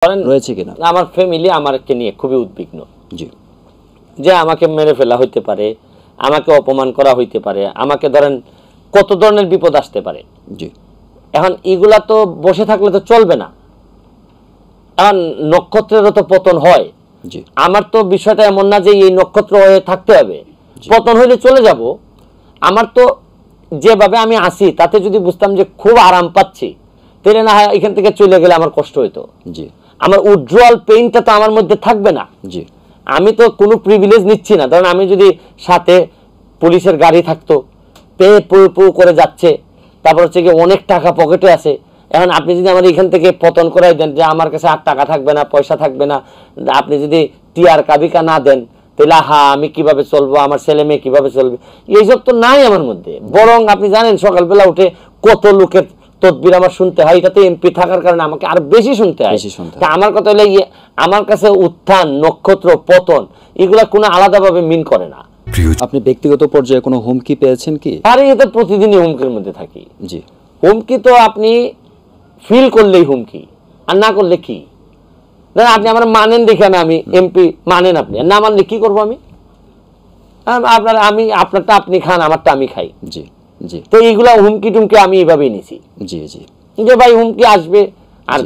রয়েছে কিনা? আমার ফ্যামিলি আমাকে নিয়ে খুবই উদ্বিগ্ন। জি। যে আমাকে মেরে ফেলা হইতে পারে, আমাকে অপমান করা হইতে পারে, আমাকে ধরেন কত ধরনের বিপদ আসতে পারে। জি। এখন এগুলা তো বসে থাকলে তো চলবে না। এখন নক্ষত্রেরও তো পতন হয়। জি। আমার তো বিষয়টা এমন না যে এই নক্ষত্র হয়ে থাকতে হবে, পতন হইলে চলে যাব। আমার তো যেভাবে আমি আসি তাতে যদি বুঝতাম যে খুব আরাম পাচ্ছি, তাহলে না হয় এখান থেকে চলে গেলে আমার কষ্ট হইতো। জি। আমার উজ্জ্বল পেইনটা তো আমার মধ্যে থাকবে না। জি। আমি তো কোনো প্রিভিলেজ নিচ্ছি না। ধরেন আমি যদি সাথে পুলিশের গাড়ি থাকতো, পেয়ে পু করে যাচ্ছে, তারপর হচ্ছে কি অনেক টাকা পকেটে আছে, এখন আপনি যদি আমার এখান থেকে পতন করাই দেন যে আমার কাছে আর টাকা থাকবে না, পয়সা থাকবে না, আপনি যদি টিয়ার কাবিকা না দেন, তাহলে আমি কিভাবে চলবো, আমার ছেলে মেয়ে কিভাবে চলবে, এইসব তো নাই আমার মধ্যে। বরং আপনি জানেন সকালবেলা উঠে কত লোকের তদবির আমার শুনতে হয়, এটাতে এমপি থাকার কারণে আমাকে আরো বেশি শুনতে হয়। আমার কথা হলো আমার কাছে উত্থান, নক্ষত্র, পতন এগুলা কোনো আলাদাভাবে মিন করে না। আপনি ব্যক্তিগত পর্যায়ে কোনো হুমকি পেয়েছেন কি? আরে এটা প্রতিদিনই হুমকির মধ্যে থাকি। জি। হুমকি তো আপনি ফিল করলেই হুমকি, আর না করলে কি? আপনি আমার মানেন দেখে আমি এমপি মানেন, আপনি না মানলে কি করবো আমি? আমি আপনারটা আপনি খান, আমারটা আমি খাই। জি। জি। তো এইগুলা হুমকি টুমকি আমি এইভাবেই নিছি। জি। জি। যে ভাই হুমকি আসবে। আর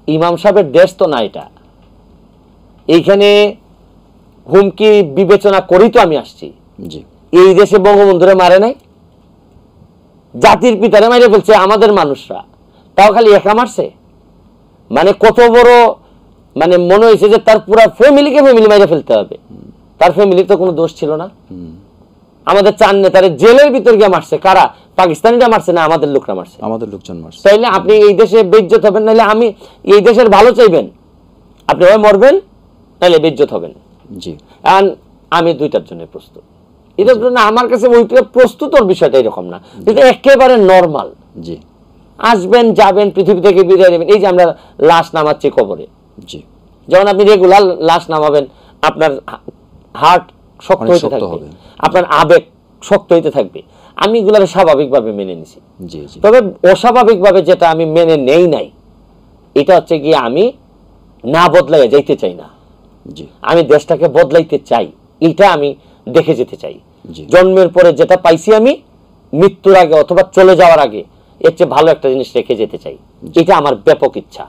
ইমাম সাহেবের দেশ তো না এটা, এইখানে হুমকি বিবেচনা করেই তো আমি আসছি। জি। এই দেশে বঙ্গবন্ধুরে মারে নাই, জাতির পিতারে মারে ফেলছে আমাদের মানুষরা, তাও খালি একা মারছে। মানে কত বড়, মানে মনে হয়েছে যে তার পুরা ফ্যামিলিকে মারে ফেলতে হবে। তার ফ্যামিলির তো কোনো দোষ ছিল না। আমাদের চার নেতারে জেলের ভিতর গিয়ে মারছে কারা? পাকিস্তানিরা মারছে না আমাদের লোকরা মারছে? আমাদের লোকজন মারছে। তাইলে আপনি এই দেশে বেইজ্জত হবেন, নাহলে আমি এই দেশের ভালো চাইবেন, আপনি হয় মরবেন নাহলে বেইজ্জত হবেন। জি। আমি দুইটার জন্য প্রস্তুত। এটার জন্য আমার কাছে ওইটা প্রস্তুতর বিষয়টা এরকম না, এটা একেবারে নর্মাল। জি। আসবেন, যাবেন, পৃথিবী থেকে বিদায় নেবেন। এই যে আমরা লাশ নামাচ্ছি কবরে, জি, যখন আপনি রেগুলার লাশ নামাবেন, আপনার হার্ট শক্ত হইতে থাকবে, আপনার আবেগ শক্ত হইতে থাকবে। আমি এগুলো স্বাভাবিকভাবে মেনে নিছি। জি। জি। তবে অস্বাভাবিকভাবে যেটা আমি মেনে নেই নাই, এটা হচ্ছে গিয়ে আমি না বদলাইয়া যাইতে চাই না। জি। আমি দেশটাকে বদলাইতে চাই, এটা আমি দেখে যেতে চাই। জি। জন্মের পরে যেটা পাইছি আমি, মৃত্যুর আগে অথবা চলে যাওয়ার আগে এর চেয়ে ভালো একটা জিনিস রেখে যেতে চাই। এটা আমার ব্যাপক ইচ্ছা।